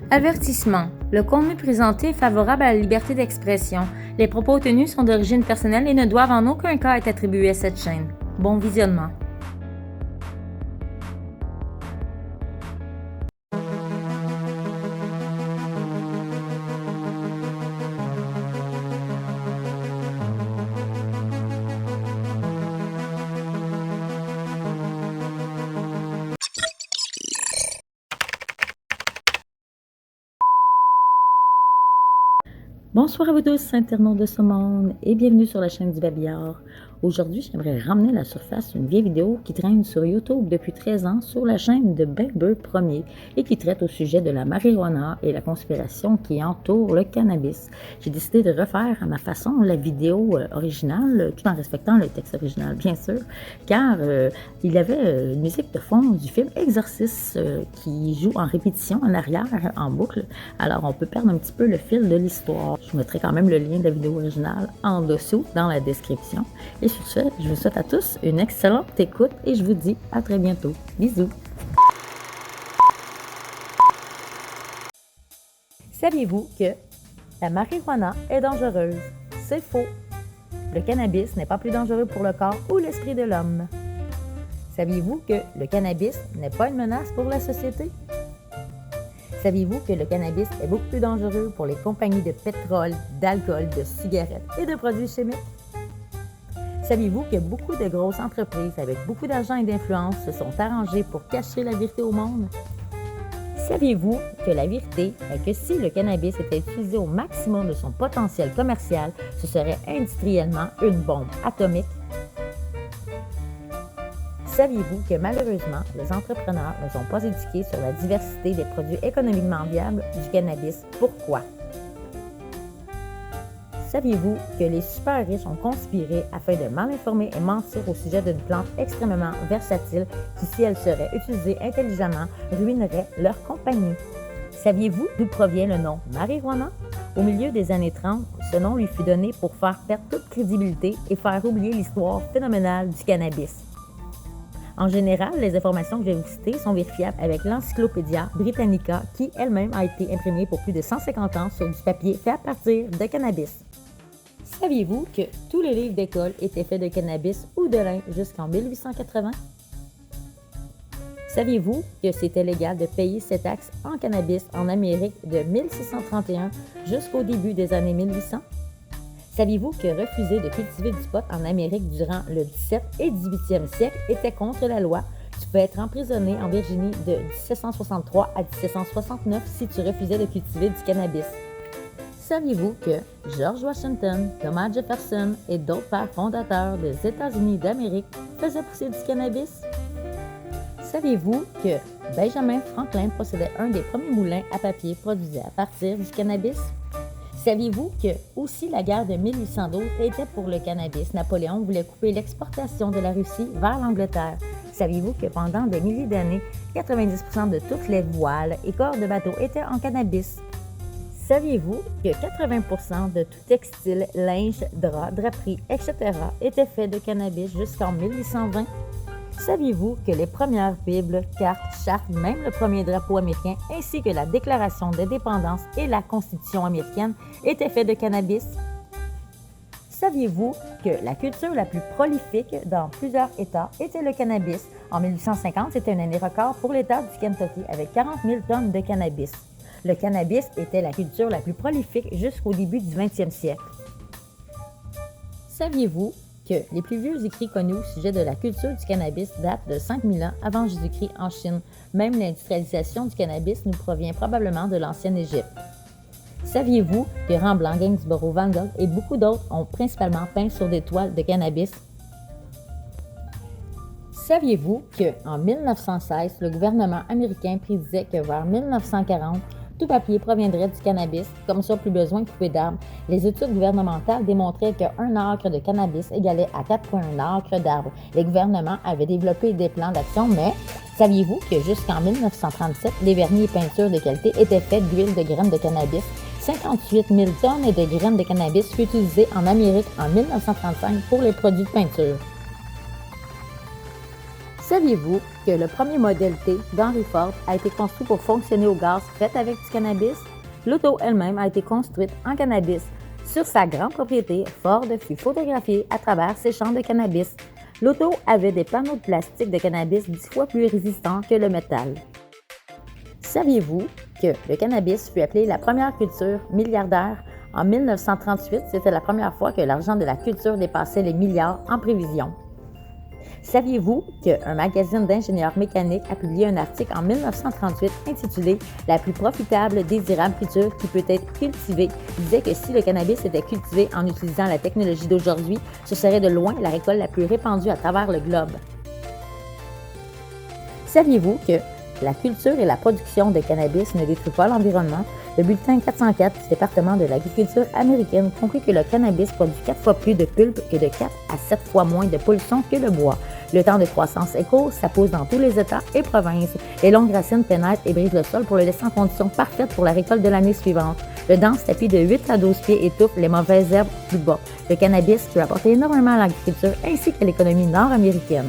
Avertissement. Le contenu présenté est favorable à la liberté d'expression. Les propos tenus sont d'origine personnelle et ne doivent en aucun cas être attribués à cette chaîne. Bon visionnement. Bonsoir à vous tous, internautes de ce monde, et bienvenue sur la chaîne du Babillard. Aujourd'hui, j'aimerais ramener à la surface une vieille vidéo qui traîne sur YouTube depuis 13 ans sur la chaîne de Baber Premier et qui traite au sujet de la marijuana et la conspiration qui entoure le cannabis. J'ai décidé de refaire à ma façon la vidéo originale, tout en respectant le texte original, bien sûr, car il y avait une musique de fond du film Exorcist qui joue en répétition en arrière, en boucle. Alors, on peut perdre un petit peu le fil de l'histoire. Je mettrai quand même le lien de la vidéo originale en dessous dans la description. Et sur ce, je vous souhaite à tous une excellente écoute et je vous dis à très bientôt. Bisous! Saviez-vous que la marijuana est dangereuse? C'est faux! Le cannabis n'est pas plus dangereux pour le corps ou l'esprit de l'homme. Saviez-vous que le cannabis n'est pas une menace pour la société? Saviez-vous que le cannabis est beaucoup plus dangereux pour les compagnies de pétrole, d'alcool, de cigarettes et de produits chimiques? Saviez-vous que beaucoup de grosses entreprises avec beaucoup d'argent et d'influence se sont arrangées pour cacher la vérité au monde? Saviez-vous que la vérité est que si le cannabis était utilisé au maximum de son potentiel commercial, ce serait industriellement une bombe atomique? Saviez-vous que malheureusement, les entrepreneurs ne sont pas éduqués sur la diversité des produits économiquement viables du cannabis? Pourquoi? Saviez-vous que les super riches ont conspiré afin de mal informer et mentir au sujet d'une plante extrêmement versatile qui, si elle serait utilisée intelligemment, ruinerait leur compagnie? Saviez-vous d'où provient le nom marijuana? Au milieu des années 30, ce nom lui fut donné pour faire perdre toute crédibilité et faire oublier l'histoire phénoménale du cannabis. En général, les informations que je vais vous citer sont vérifiables avec l'Encyclopédia Britannica qui elle-même a été imprimée pour plus de 150 ans sur du papier fait à partir de cannabis. Saviez-vous que tous les livres d'école étaient faits de cannabis ou de lin jusqu'en 1880? Saviez-vous que c'était légal de payer ses taxes en cannabis en Amérique de 1631 jusqu'au début des années 1800? Saviez-vous que refuser de cultiver du pot en Amérique durant le 17 et 18e siècle était contre la loi? Tu pouvais être emprisonné en Virginie de 1763 à 1769 si tu refusais de cultiver du cannabis. Saviez-vous que George Washington, Thomas Jefferson et d'autres pères fondateurs des États-Unis d'Amérique faisaient pousser du cannabis? Saviez-vous que Benjamin Franklin possédait un des premiers moulins à papier produits à partir du cannabis? Saviez-vous que aussi la guerre de 1812 était pour le cannabis? Napoléon voulait couper l'exportation de la Russie vers l'Angleterre. Saviez-vous que pendant des milliers d'années, 90% de toutes les voiles et corps de bateaux étaient en cannabis? Saviez-vous que 80% de tout textile, linge, drap, draperie, etc. était fait de cannabis jusqu'en 1820? Saviez-vous que les premières Bibles, cartes, chartes, même le premier drapeau américain, ainsi que la Déclaration d'indépendance et la Constitution américaine étaient faits de cannabis? Saviez-vous que la culture la plus prolifique dans plusieurs États était le cannabis? En 1850, c'était une année record pour l'État du Kentucky avec 40 000 tonnes de cannabis. Le cannabis était la culture la plus prolifique jusqu'au début du 20e siècle. Saviez-vous que les plus vieux écrits connus au sujet de la culture du cannabis datent de 5000 ans avant Jésus-Christ en Chine? Même l'industrialisation du cannabis nous provient probablement de l'ancienne Égypte. Saviez-vous que Rembrandt, Gainsborough, Van Gogh et beaucoup d'autres ont principalement peint sur des toiles de cannabis? Saviez-vous qu'en 1916, le gouvernement américain prédisait que vers 1940, tout papier proviendrait du cannabis, comme ça plus besoin de couper d'arbres. Les études gouvernementales démontraient qu'un acre de cannabis égalait à 4,1 acres d'arbres. Les gouvernements avaient développé des plans d'action, mais saviez-vous que jusqu'en 1937, les vernis et peintures de qualité étaient faits d'huile de graines de cannabis? 58 000 tonnes de graines de cannabis furent utilisées en Amérique en 1935 pour les produits de peinture. Saviez-vous que le premier modèle T d'Henry Ford a été construit pour fonctionner au gaz fait avec du cannabis? L'auto elle-même a été construite en cannabis. Sur sa grande propriété, Ford fut photographié à travers ses champs de cannabis. L'auto avait des panneaux de plastique de cannabis 10 fois plus résistants que le métal. Saviez-vous que le cannabis fut appelé la première culture milliardaire? En 1938, c'était la première fois que l'argent de la culture dépassait les milliards en prévision. Saviez-vous qu'un magazine d'ingénieurs mécaniques a publié un article en 1938 intitulé « La plus profitable, désirable culture qui peut être cultivée » disait que si le cannabis était cultivé en utilisant la technologie d'aujourd'hui, ce serait de loin la récolte la plus répandue à travers le globe. Saviez-vous que la culture et la production de cannabis ne détruit pas l'environnement? Le bulletin 404 du département de l'agriculture américaine conclut que le cannabis produit 4 fois plus de pulpe et de 4 à 7 fois moins de pollution que le bois. Le temps de croissance est court, ça pousse dans tous les États et provinces. Les longues racines pénètrent et brisent le sol pour le laisser en condition parfaite pour la récolte de l'année suivante. Le dense tapis de 8 à 12 pieds étouffe les mauvaises herbes plus bas. Le cannabis peut apporter énormément à l'agriculture ainsi qu'à l'économie nord-américaine.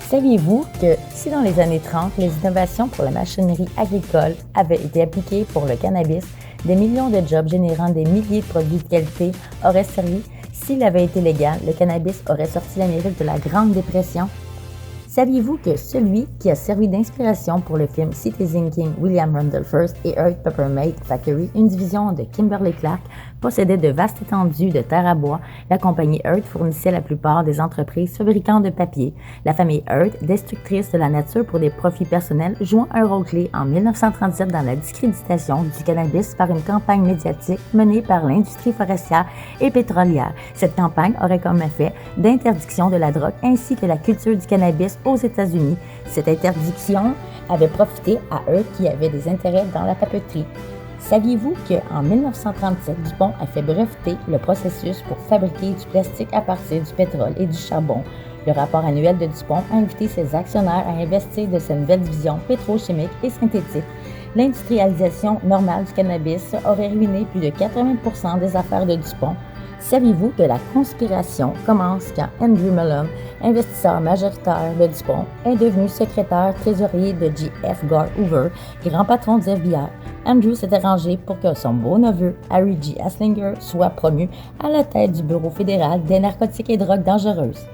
Saviez-vous que si dans les années 30, les innovations pour la machinerie agricole avaient été appliquées pour le cannabis, des millions de jobs générant des milliers de produits de qualité auraient servi? S'il avait été légal, le cannabis aurait sorti l'Amérique de la Grande Dépression. Saviez-vous que celui qui a servi d'inspiration pour le film Citizen King, William Randolph Hearst et Earth Peppermint Factory, une division de Kimberly-Clark, possédait de vastes étendues de terre à bois? La compagnie Earth fournissait la plupart des entreprises fabricant de papier. La famille Earth, destructrice de la nature pour des profits personnels, jouant un rôle clé en 1937 dans la discréditation du cannabis par une campagne médiatique menée par l'industrie forestière et pétrolière. Cette campagne aurait comme effet d'interdiction de la drogue ainsi que la culture du cannabis aux États-Unis. Cette interdiction avait profité à eux qui avaient des intérêts dans la papeterie. Saviez-vous qu'en 1937, DuPont a fait breveter le processus pour fabriquer du plastique à partir du pétrole et du charbon? Le rapport annuel de DuPont a invité ses actionnaires à investir de cette nouvelle division pétrochimique et synthétique. L'industrialisation normale du cannabis aurait ruiné plus de 80% des affaires de DuPont. Saviez-vous que la conspiration commence quand Andrew Mellon, investisseur majoritaire de DuPont, est devenu secrétaire trésorier de J. F. Gar Hoover, grand patron du FBI? Andrew s'est arrangé pour que son beau-neveu, Harry G. Anslinger, soit promu à la tête du Bureau fédéral des narcotiques et drogues dangereuses.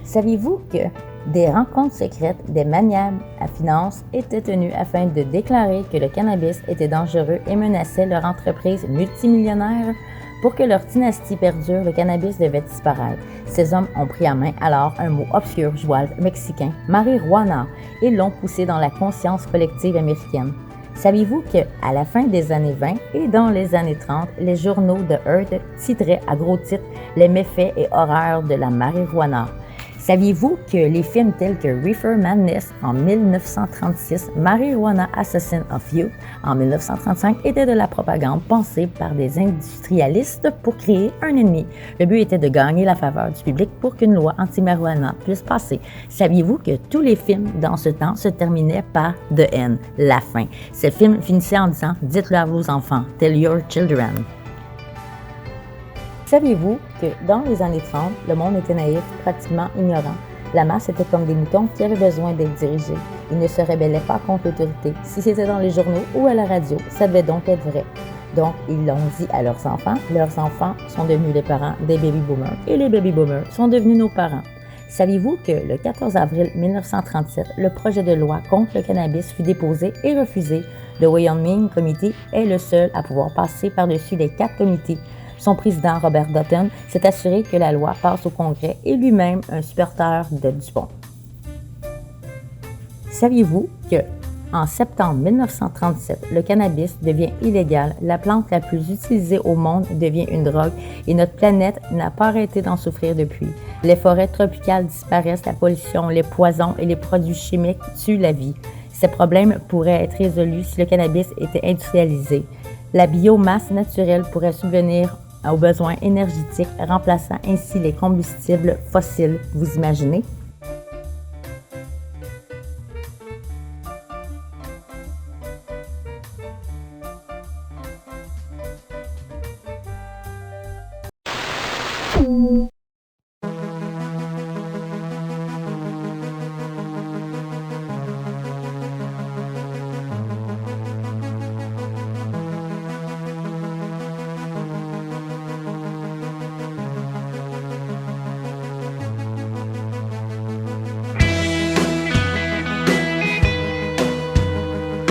Saviez-vous que des rencontres secrètes des maniaques à finances étaient tenues afin de déclarer que le cannabis était dangereux et menaçait leur entreprise multimillionnaire? Pour que leur dynastie perdure, le cannabis devait disparaître. Ces hommes ont pris en main alors un mot obscur joual mexicain, marijuana, et l'ont poussé dans la conscience collective américaine. Saviez-vous qu'à la fin des années 20 et dans les années 30, les journaux de Earth titraient à gros titres les méfaits et horreurs de la marijuana? Saviez-vous que les films tels que Reefer Madness en 1936, Marijuana Assassin of Youth en 1935 étaient de la propagande pensée par des industrialistes pour créer un ennemi? Le but était de gagner la faveur du public pour qu'une loi anti-marijuana puisse passer. Saviez-vous que tous les films dans ce temps se terminaient par The End, la fin? Ces films finissaient en disant « Dites-le à vos enfants, tell your children ». Saviez-vous que dans les années 30, le monde était naïf, pratiquement ignorant? La masse était comme des moutons qui avaient besoin d'être dirigés. Ils ne se rebellaient pas contre l'autorité. Si c'était dans les journaux ou à la radio, ça devait donc être vrai. Donc, ils l'ont dit à leurs enfants sont devenus les parents des baby-boomers et les baby-boomers sont devenus nos parents. Saviez-vous que le 14 avril 1937, le projet de loi contre le cannabis fut déposé et refusé? Le Wyoming Committee est le seul à pouvoir passer par-dessus les 4 comités. Son président, Robert Dutton, s'est assuré que la loi passe au Congrès et lui-même un supporter de DuPont. Saviez-vous que, en septembre 1937, le cannabis devient illégal, la plante la plus utilisée au monde devient une drogue et notre planète n'a pas arrêté d'en souffrir depuis. Les forêts tropicales disparaissent, la pollution, les poisons et les produits chimiques tuent la vie. Ces problèmes pourraient être résolus si le cannabis était industrialisé. La biomasse naturelle pourrait subvenir aux besoins énergétiques, remplaçant ainsi les combustibles fossiles. Vous imaginez?